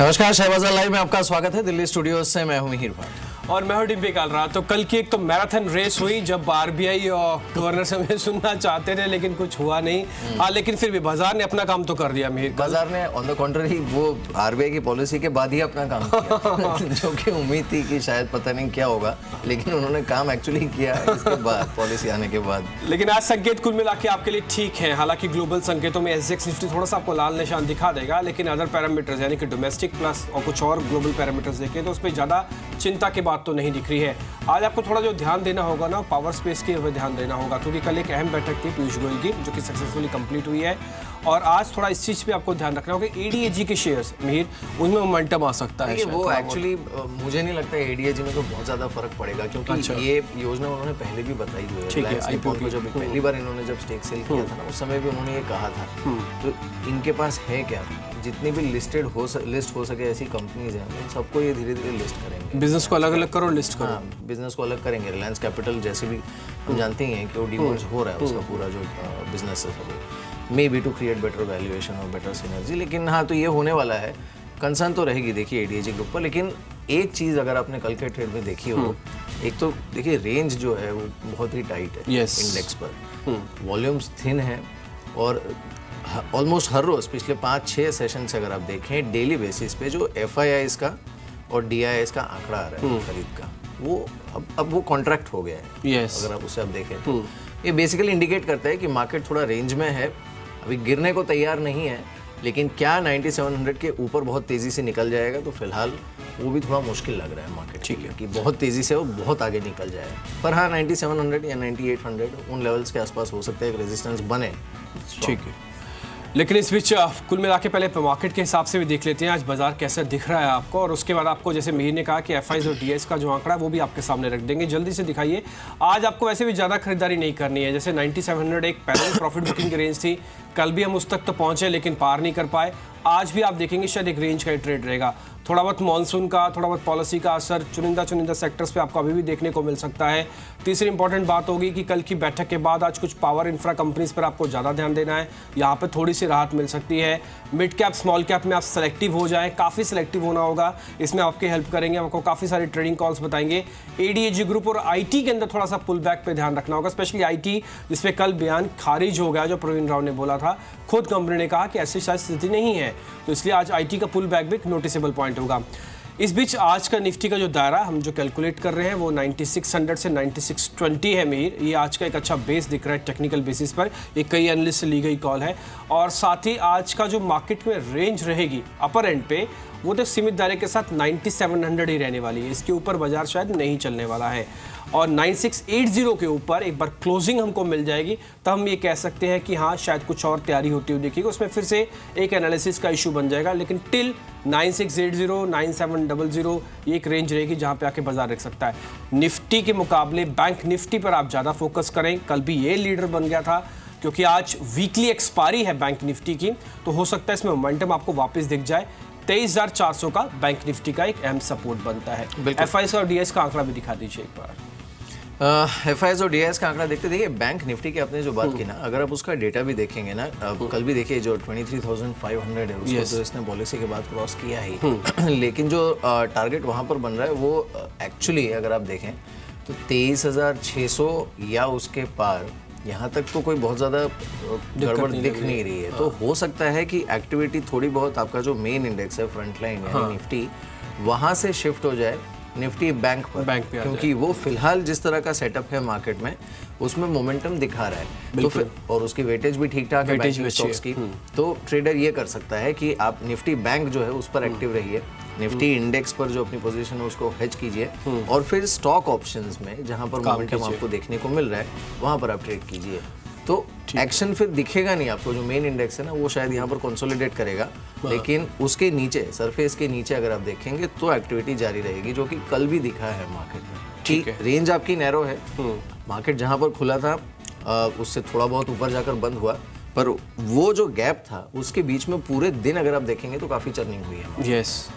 नमस्कार, शहबाज़ लाइव में आपका स्वागत है। दिल्ली स्टूडियो से मैं हूं मिहिर भाट और मैं हूं डिम्पी कालरा। तो कल की एक तो मैराथन रेस हुई जब आरबीआई और गवर्नर से हमें सुनना चाहते थे लेकिन कुछ हुआ नहीं। लेकिन फिर भी बाजार ने अपना काम तो कर दिया। मिहिर, बाजार ने ऑन द कॉन्ट्ररी वो आरबीआई की पॉलिसी के बाद ही अपना काम किया जो कि उम्मीद थी कि शायद पता नहीं क्या होगा, लेकिन उन्होंने काम एक्चुअली किया इसके बाद, पॉलिसी आने के बाद। लेकिन आज संकेत कुल मिला के आपके लिए ठीक है। हालांकि ग्लोबल संकेतों में एसजेएक्स निफ्टी थोड़ा सा आपको लाल निशान दिखा देगा, लेकिन अदर पैरामीटर्स यानी कि डोमेस्टिक प्लस और कुछ और ग्लोबल पैरामीटर्स देखें तो उस पर ज्यादा चिंता की बात तो नहीं दिख रही है। आज आपको थोड़ा जो ध्यान देना होगा ना, पावर स्पेस के ऊपर ध्यान देना होगा, क्योंकि कल एक अहम बैठक थी पीयूष गोयल की जो कि सक्सेसफुली कंप्लीट हुई है। और आज थोड़ा इस चीज पे आपको ध्यान रखना होगा, एडीएजी के शेयर्स मिहिर उनमें मोमेंटम आ सकता है। वो एक्चुअली मुझे नहीं लगता एडीएजी में तो बहुत ज्यादा फर्क पड़ेगा, क्योंकि ये योजना उन्होंने पहले भी बताई हुई है। रिलायंस निप्पॉन को जब पहली बार इन्होंने जब स्टेक सेल किया था ना, उस समय भी उन्होंने ये कहा था। तो इनके पास है क्या, जितनी भी लिस्ट हो सके ऐसी कंपनीज हैं, उन सबको ये धीरे धीरे लिस्ट करेंगे। बिजनेस को अलग अलग करो, लिस्ट करो। हाँ, बिजनेस को अलग करेंगे। रिलायंस कैपिटल जैसे भी हम जानते ही हैं कि वो डिमर्ज हो रहा है, उसका पूरा जो बिजनेस है may be to create better valuation और बेटर सिनर्जी। लेकिन हाँ, तो ये होने वाला है। कंसर्न तो रहेगी देखिए एडीएजी ग्रुप पर। लेकिन एक चीज़ अगर आपने कल के ट्रेड में देखी हो, एक तो देखिए रेंज जो है वो बहुत ही टाइट है इंडेक्स पर। वॉल्यूम्स थिन है और ऑलमोस्ट हर रोज पिछले 5-6 सेशन से अगर आप देखें डेली बेसिस पे जो एफआईआईज का और डीआईआईज का आंकड़ा आ रहा है खरीद का, वो अब वो कॉन्ट्रैक्ट हो गया है। अगर आप उसे देखें तो ये बेसिकली इंडिकेट करता है कि मार्केट थोड़ा रेंज में है, अभी गिरने को तैयार नहीं है। लेकिन क्या 9700 के ऊपर बहुत तेज़ी से निकल जाएगा, तो फिलहाल वो भी थोड़ा मुश्किल लग रहा है मार्केट। ठीक है कि बहुत तेज़ी से वो बहुत आगे निकल जाए, पर हाँ 9700 या 9800 उन लेवल्स के आसपास हो सकता है एक रेजिस्टेंस बने। ठीक है, लेकिन इस बीच कुल मिला के पहले मार्केट के हिसाब से भी देख लेते हैं आज बाजार कैसा दिख रहा है आपको, और उसके बाद आपको जैसे मिहिर ने कहा कि एफआईज और डीएस का जो आंकड़ा है वो भी आपके सामने रख देंगे। जल्दी से दिखाइए। आज आपको वैसे भी ज़्यादा खरीदारी नहीं करनी है। जैसे 9700 एक पहले प्रॉफिट बुकिंग की रेंज थी, कल भी हम उस तक तो पहुंचे लेकिन पार नहीं कर पाए। आज भी आप देखेंगे शायद एक रेंज का ट्रेड रहेगा। थोड़ा बहुत मॉनसून का, थोड़ा बहुत पॉलिसी का असर चुनिंदा सेक्टर्स पे आपको अभी भी देखने को मिल सकता है। तीसरी इंपॉर्टेंट बात होगी कि कल की बैठक के बाद आज कुछ पावर इंफ्रा कंपनीज पर आपको ज़्यादा ध्यान देना है। यहाँ पे थोड़ी सी राहत मिल सकती है। मिड कैप स्मॉल कैप में आप सेलेक्टिव हो जाएं, काफ़ी सेलेक्टिव होना होगा, इसमें आपकी हेल्प करेंगे। आपको काफ़ी सारे ट्रेडिंग कॉल्स बताएंगे। एडीएजी ग्रुप और आईटी के अंदर थोड़ा सा पुल बैक पे ध्यान रखना होगा, स्पेशली आईटी जिसपे कल बयान खारिज हो गया जो प्रवीण राव ने बोला था। खुद कंपनी ने कहा कि ऐसी शायद स्थिति नहीं है, तो इसलिए आज आईटी का पुल बैक भी एक नोटिसेबल पॉइंट होगा। इस बीच आज का निफ्टी का जो दायरा हम जो कैलकुलेट कर रहे हैं वो 9600 से 9620 है मिहिर। ये आज का एक अच्छा बेस दिख रहा है टेक्निकल बेसिस पर, ये कई एनालिस्ट से ली गई कॉल है। और साथ ही आज का जो मार्केट में रेंज रहेगी अपर एंड पे, वो तो सीमित दायरे के साथ 9700 ही रहने वाली है। इसके ऊपर बाजार शायद नहीं चलने वाला है। और 9680 के ऊपर एक बार क्लोजिंग हमको मिल जाएगी तो हम ये कह सकते हैं कि हाँ शायद कुछ और तैयारी होती हुई दिखेगी, उसमें फिर से एक एनालिसिस का इशू बन जाएगा। लेकिन टिल 9680 9700 ये एक रेंज रहेगी जहाँ पे आके बाजार रख सकता है। निफ्टी के मुकाबले बैंक निफ्टी पर आप ज़्यादा फोकस करें। कल भी ये लीडर बन गया था क्योंकि आज वीकली एक्सपायरी है बैंक निफ्टी की, तो हो सकता है इसमें मोमेंटम आपको वापस दिख जाए। 23,400 का बैंक निफ्टी का एक अहम सपोर्ट बनता है। एफआईएस और डीएस का आंकड़ा भी दिखा दीजिए एक बार। एफआईएस और डीएस का आंकड़ा देखते देखिए बैंक निफ्टी की आपने जो बात की ना, अगर आप उसका डेटा भी देखेंगे ना, कल भी देखिए जो 23,500 है उसको तो इसने पॉलिसी के बाद क्रॉस किया ही लेकिन जो टारगेट वहाँ पर बन रहा है वो एक्चुअली अगर आप देखें तो 23,600 या उसके पार, यहाँ तक तो कोई बहुत ज़्यादा गड़बड़ दिख नहीं रही है। तो हो सकता है कि एक्टिविटी थोड़ी बहुत आपका जो मेन इंडेक्स है फ्रंटलाइन यानी निफ्टी, वहाँ से शिफ्ट हो जाए निफ्टी बैंक पर, क्योंकि वो फिलहाल जिस तरह का सेटअप है मार्केट में उसमें मोमेंटम दिखा रहा है। तो फिर और उसकी वेटेज भी ठीक ठाक है बैंकिंग स्टॉक्स की, तो ट्रेडर ये कर सकता है कि आप निफ्टी बैंक जो है उस पर एक्टिव रहिए, निफ्टी इंडेक्स पर जो अपनी पोजीशन है उसको हेज कीजिए, और फिर स्टॉक ऑप्शंस में जहां पर मोमेंटम आपको देखने को मिल रहा है वहां पर आप ट्रेड कीजिए। तो एक्शन फिर दिखेगा नहीं आपको, जो मेन इंडेक्स है ना वो शायद यहाँ पर कंसोलिडेट करेगा, लेकिन उसके नीचे सरफेस के नीचे अगर आप देखेंगे तो एक्टिविटी जारी रहेगी, जो कि कल भी दिखा है मार्केट में। ठीक है, रेंज आपकी नैरो है, मार्केट जहाँ पर खुला था उससे थोड़ा बहुत ऊपर जाकर बंद हुआ, पर वो जो गैप था उसके बीच में पूरे दिन अगर आप देखेंगे तो काफ़ी चर्निंग हुई है। यस,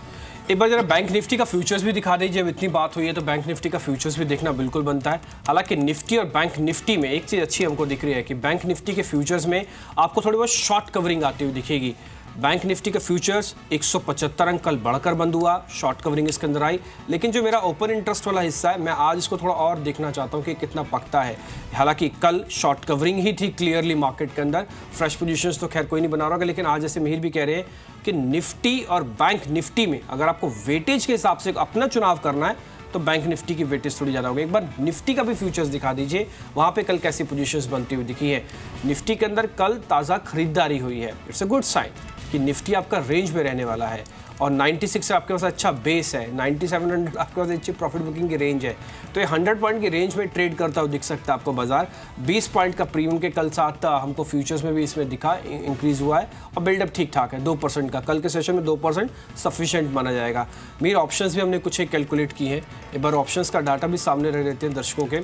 एक बार जरा बैंक निफ्टी का फ्यूचर्स भी दिखा दीजिए। जब इतनी बात हुई है तो बैंक निफ्टी का फ्यूचर्स भी देखना बिल्कुल बनता है। हालांकि निफ्टी और बैंक निफ्टी में एक चीज़ अच्छी हमको दिख रही है कि बैंक निफ्टी के फ्यूचर्स में आपको थोड़ी बहुत शॉर्ट कवरिंग आती हुई दिखेगी। बैंक निफ्टी का फ्यूचर्स 175 अंक कल बढ़कर बंद हुआ, शॉर्ट कवरिंग इसके अंदर आई। लेकिन जो मेरा ओपन इंटरेस्ट वाला हिस्सा है, मैं आज इसको थोड़ा और देखना चाहता हूँ कि कितना पकता है। हालांकि कल शॉर्ट कवरिंग ही थी क्लियरली मार्केट के अंदर, फ्रेश पोजीशंस तो खैर कोई नहीं बना रहा होगा। लेकिन आज जैसे मिहिर भी कह रहे हैं कि निफ्टी और बैंक निफ्टी में अगर आपको वेटेज के हिसाब से अपना चुनाव करना है तो बैंक निफ्टी की वेटेज थोड़ी ज़्यादा होगी। एक बार निफ्टी का भी फ्यूचर्स दिखा दीजिए, वहाँ पे कल कैसी पोजीशंस बनती हुई दिखी है। निफ्टी के अंदर कल ताज़ा खरीदारी हुई है, इट्स अ गुड साइन कि निफ्टी आपका रेंज में रहने वाला है और 96 से आपके पास अच्छा बेस है, 9700 आपके पास अच्छी प्रॉफिट बुकिंग की रेंज है। तो ये 100 पॉइंट की रेंज में ट्रेड करता हुआ दिख सकता है आपको बाजार। 20 पॉइंट का प्रीमियम के कल साथ हमको फ्यूचर्स में भी इसमें दिखा, इंक्रीज हुआ है और बिल्डअप ठीक ठाक है 2% का। कल के सेशन में 2% सफिशिएंट माना जाएगा। मेरे ऑप्शंस भी हमने कुछ एक कैलकुलेट किए हैं, एक बार ऑप्शंस का डाटा भी सामने रह रहते हैं दर्शकों के।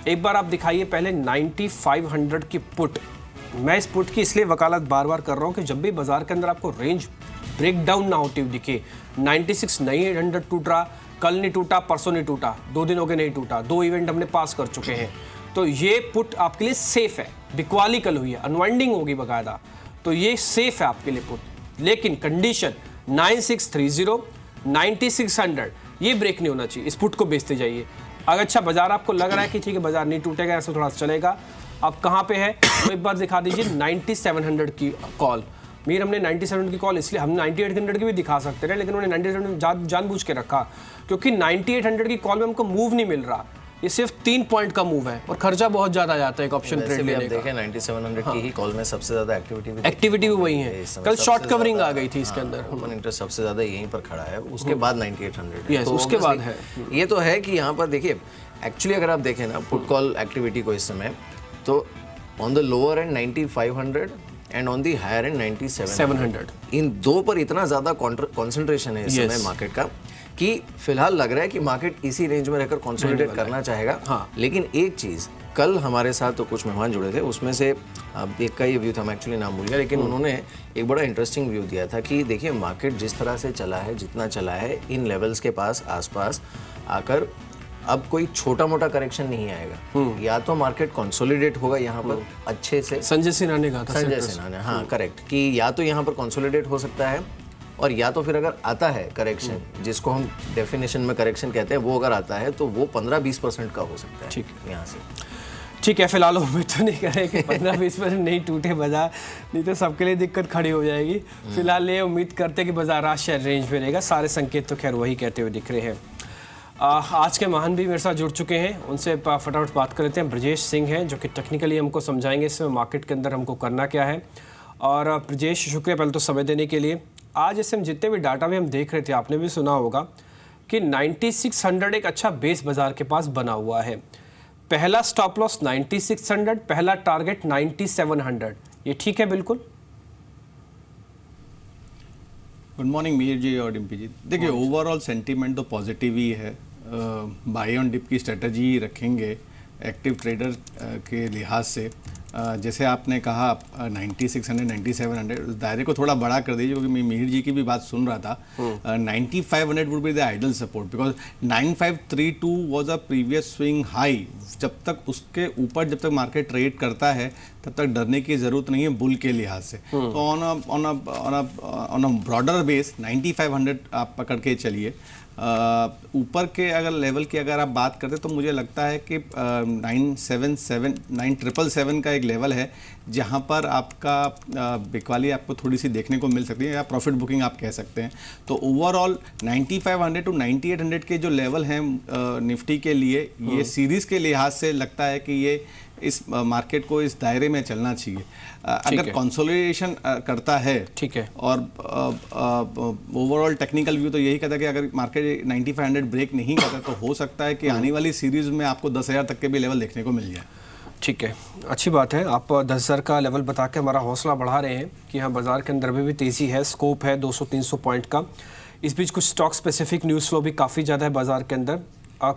एक बार आप दिखाइए पहले 9500 की पुट। मैं इस पुट की इसलिए वकालत बार बार कर रहा हूँ कि जब भी बाजार के अंदर आपको रेंज ब्रेक डाउन ना होती हुई दिखे। 96 नहीं 800 टूट रहा, कल नहीं टूटा, परसों नहीं टूटा, 2 दिन हो गए नहीं टूटा, 2 इवेंट हमने पास कर चुके हैं। तो ये पुट आपके लिए सेफ है। बिकवाली कल हुई है, अनवाइंडिंग होगी बकायदा, तो ये सेफ है आपके लिए पुट। लेकिन कंडीशन 9630 9600 ये ब्रेक नहीं होना चाहिए, इस पुट को बेचते जाइए। अगर अच्छा बाजार आपको लग रहा है कि ठीक है बाजार नहीं टूटेगा, ऐसा थोड़ा सा चलेगा, अब कहाँ पे है तो एक बार दिखा दीजिए 9700 की कॉल। मीर हमने 97 की कॉल इसलिए, हम 9800 की भी दिखा सकते हैं, लेकिन उन्होंने 97 जानबूझ के रखा क्योंकि 9800 की कॉल में हमको मूव नहीं मिल रहा। ये सिर्फ 3 पॉइंट का मूव है और खर्चा बहुत ज्यादा जाता है एक ऑप्शन ट्रेड लेने का। देखें 9700 की ही कॉल में सबसे ज्यादा एक्टिविटी भी वही है। कल शॉर्ट कवरिंग आ गई थी इसके अंदर, ओपन इंटरेस्ट सबसे ज्यादा यहीं पर खड़ा है, उसके बाद 9800 तो उसके बाद है। ये तो है कि यहाँ पर देखिए एक्चुअली अगर आप देखें ना पुट कॉल एक्टिविटी को इस समय, तो on the lower end 9500 and on the higher end 9700, इन दो पर इतना ज्यादा कंसंट्रेशन है इस समय मार्केट का कि फिलहाल लग रहा है कि मार्केट इसी रेंज में रहकर कंसोलिडेट करना चाहेगा। हाँ। लेकिन एक चीज, कल हमारे साथ तो कुछ मेहमान जुड़े थे, उसमें से एक का ये व्यू था, मैं एक्चुअली नाम भूल गया, लेकिन उन्होंने एक बड़ा इंटरेस्टिंग व्यू दिया था कि देखिए मार्केट जिस तरह से चला है, जितना चला है, इन लेवल्स के पास आसपास आकर अब कोई छोटा मोटा करेक्शन नहीं आएगा। या तो मार्केट कंसोलिडेट होगा यहाँ पर अच्छे से, संजय सिन्हा ने कहा था, संजय सिन्हा ने, हाँ करेक्ट, कि या तो यहाँ पर कंसोलिडेट हो सकता है, और या तो फिर अगर आता है करेक्शन, जिसको हम डेफिनेशन में करेक्शन कहते हैं, वो अगर आता है तो वो 15-20% का हो सकता है। ठीक है यहाँ से। ठीक है, फिलहाल उम्मीद तो नहीं करें कि 15-20% नहीं टूटे बाजार, नहीं तो सबके लिए दिक्कत खड़ी हो जाएगी। फिलहाल ये उम्मीद करते हैं कि बाजार आज शेयर रेंज में रहेगा। सारे संकेत तो खैर वही कहते हुए दिख रहे हैं। आज के महान भी मेरे साथ जुड़ चुके हैं, उनसे फटाफट बात कर लेते हैं। ब्रजेश सिंह हैं जो कि टेक्निकली हमको समझाएंगे इसमें मार्केट के अंदर हमको करना क्या है। और ब्रजेश, शुक्रिया पहले तो समय देने के लिए। आज ऐसे हम जितने भी डाटा भी हम देख रहे थे, आपने भी सुना होगा कि 9600 एक अच्छा बेस बाजार के पास बना हुआ है। पहला स्टॉप लॉस 9600, पहला टारगेट 9700, ये ठीक है बिल्कुल? गुड मॉर्निंग मीर जी और डिम्पी जी। देखिए ओवरऑल सेंटीमेंट तो पॉजिटिव ही है। बाय ऑन डिप की स्ट्रेटजी रखेंगे एक्टिव ट्रेडर के लिहाज से। जैसे आपने कहा 9600 9700 उस दायरे को थोड़ा बड़ा कर दीजिए, क्योंकि मैं मिहिर जी की भी बात सुन रहा था। 9500 would be the ideal support, because 9532 was a previous swing high. जब तक उसके ऊपर जब तक मार्केट ट्रेड करता है तब तक डरने की जरूरत नहीं है बुल के लिहाज से। तो ऑन अ ब्रॉडर बेस 9500 आप पकड़ के चलिए। ऊपर के अगर लेवल की अगर आप बात करते तो मुझे लगता है कि 9777 का एक लेवल है जहां पर आपका बिकवाली आपको थोड़ी सी देखने को मिल सकती है, या प्रॉफिट बुकिंग आप कह सकते हैं। तो ओवरऑल 9500 टू 9800 के जो लेवल हैं निफ्टी के लिए, ये सीरीज के लिहाज से लगता है कि ये इस मार्केट को इस दायरे में चलना चाहिए। अगर कंसोलिडेशन करता है, ठीक है, और ओवरऑल टेक्निकल व्यू तो यही कहता है कि अगर मार्केट 9500 ब्रेक नहीं करता तो हो सकता है कि आने वाली सीरीज में आपको 10,000 तक के भी लेवल देखने को मिल जाए। ठीक है, अच्छी बात है। आप 10,000 का लेवल बता के हमारा हौसला बढ़ा रहे हैं कि हाँ बाजार के अंदर भी तेज़ी है, स्कोप है 200-300 पॉइंट का। इस बीच कुछ स्टॉक स्पेसिफिक न्यूज़ फ्लो भी काफ़ी ज़्यादा है बाजार के अंदर।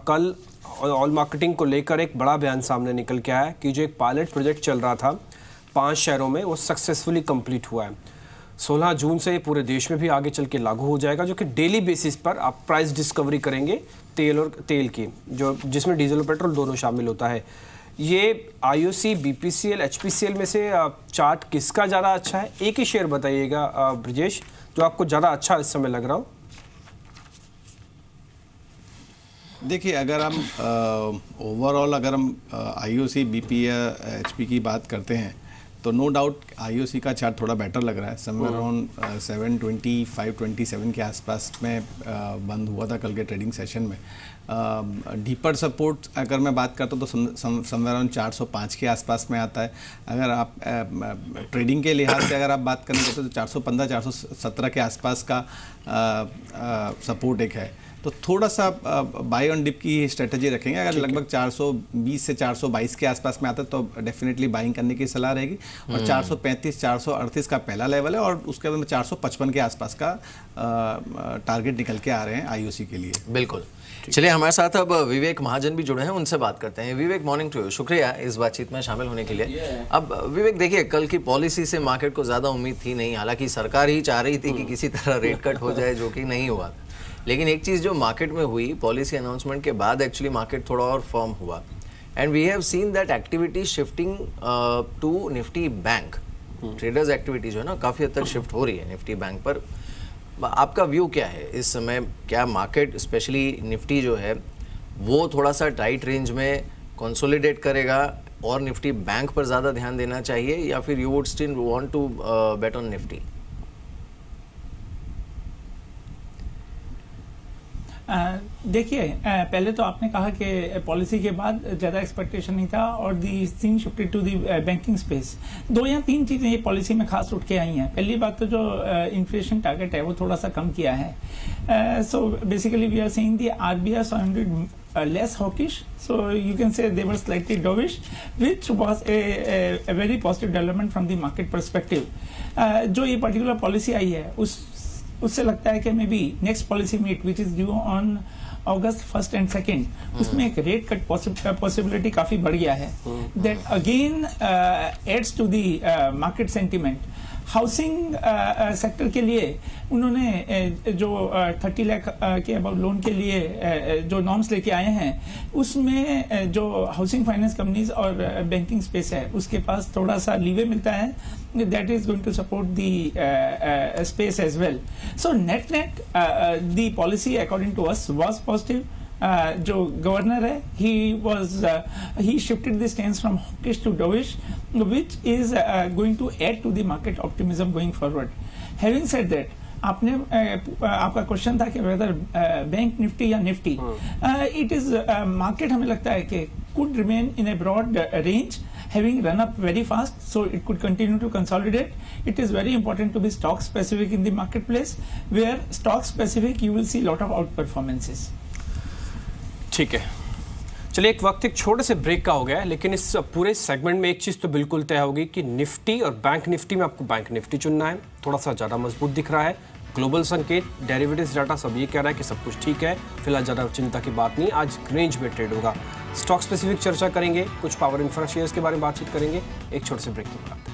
कल ऑल मार्केटिंग को लेकर एक बड़ा बयान सामने निकल के आया कि जो एक पायलट प्रोजेक्ट चल रहा था 5 शहरों में, वो सक्सेसफुली कंप्लीट हुआ है। 16 जून से ये पूरे देश में भी आगे चल के लागू हो जाएगा, जो कि डेली बेसिस पर आप प्राइस डिस्कवरी करेंगे तेल की, जो जिसमें डीजल और पेट्रोल दोनों शामिल होता है। ये IOC, BPCL, HPCL में से चार्ट किसका ज़्यादा अच्छा है? एक ही शेयर बताइएगा ब्रजेश, जो आपको ज़्यादा अच्छा इस समय लग रहा हो। देखिए, अगर हम ओवरऑल अगर हम IOC, BP या HP की बात करते हैं तो नो डाउट IOC का चार्ट थोड़ा बेटर लग रहा है। समवेयर अराउंड 725-27 के आसपास में बंद हुआ था कल के ट्रेडिंग सेशन में। डीपर सपोर्ट अगर मैं बात करता हूँ तो समवेयर अराउंड 405 के आसपास में आता है। अगर आप ट्रेडिंग के लिहाज से अगर आप बात करना चाहते हो तो 415-417 के आसपास का सपोर्ट एक है। तो थोड़ा सा बाय ऑन डिप की स्ट्रेटजी रखेंगे। अगर लगभग 420 से 422 के आसपास में आता है तो डेफिनेटली बाइंग करने की सलाह रहेगी। और 435-438 का पहला लेवल है और उसके बाद में 455 के आसपास का टारगेट निकल के आ रहे हैं IOC के लिए। बिल्कुल। चलिए, हमारे साथ अब विवेक महाजन भी जुड़े हैं, उनसे बात करते हैं। विवेक, मॉर्निंग टू यू, शुक्रिया इस बातचीत में शामिल होने के लिए। अब विवेक देखिए, कल की पॉलिसी से मार्केट को ज़्यादा उम्मीद थी नहीं, हालांकि सरकार ही चाह रही थी कि किसी तरह रेट कट हो जाए, जो कि नहीं हुआ। लेकिन एक चीज़ जो मार्केट में हुई पॉलिसी अनाउंसमेंट के बाद, एक्चुअली मार्केट थोड़ा और फर्म हुआ and we have seen that activity shifting to Nifty bank. Traders activity जो है ना काफ़ी हद तक शिफ्ट हो रही है निफ्टी बैंक पर। आपका व्यू क्या है इस समय? क्या मार्केट स्पेशली निफ्टी जो है वो थोड़ा सा टाइट रेंज में कंसोलिडेट करेगा और निफ्टी बैंक पर ज़्यादा ध्यान देना चाहिए, या फिर you would still want to bet on Nifty? देखिए, पहले तो आपने कहा कि पॉलिसी के बाद ज़्यादा एक्सपेक्टेशन नहीं था और the thing shifted to the banking space. 2 या 3 चीज़ें ये पॉलिसी में खास उठ के आई हैं। पहली बात तो जो इन्फ्लेशन टारगेट है वो थोड़ा सा कम किया है। So basically we are seeing the RBI sounded less hawkish, so you can say they were slightly dovish, which was a very positive development from the market perspective. जो ये पर्टिकुलर पॉलिसी आई है उससे लगता है कि may be next policy meet which is due on August 1st and 2nd उसमें एक rate cut possibility काफी बढ़ गया है। That again adds to the market sentiment. Housing sector के लिए उन्होंने जो 30 लाख के अबाउट लोन के लिए जो नॉर्म्स लेके आए हैं उसमें जो हाउसिंग फाइनेंस कंपनीज और बैंकिंग स्पेस है उसके पास थोड़ा सा लीवे मिलता है। That is going to support the space as well. So net the policy according to us was positive. जो गवर्नर है he shifted the stance from hawkish to dovish, which is going to add to the market optimism going forward. Having said that, आपका question था कि weather bank Nifty या Nifty, it is market हमें लगता है कि could remain in a broad range, having run up very fast, so it could continue to consolidate. It is very important to be stock specific in the marketplace, where stock specific you will see lot of outperformances. ठीक है, चलिए एक वक्त एक छोटे से break का हो गया है, लेकिन इस पूरे सेगमेंट में एक चीज़ तो बिल्कुल तय होगी कि निफ्टी और बैंक निफ्टी में आपको बैंक निफ्टी चुनना है। थोड़ा सा ज़्यादा मजबूत दिख रहा है। ग्लोबल संकेत, डेरिवेटिव्स डाटा सब ये कह रहा है कि सब कुछ ठीक है, फिलहाल ज़्यादा चिंता की बात नहीं। आज रेंज में ट्रेड होगा। स्टॉक स्पेसिफिक चर्चा करेंगे, कुछ पावर इंफ्रा शेयर्स के बारे में बातचीत करेंगे एक छोटे से ब्रेक के बाद।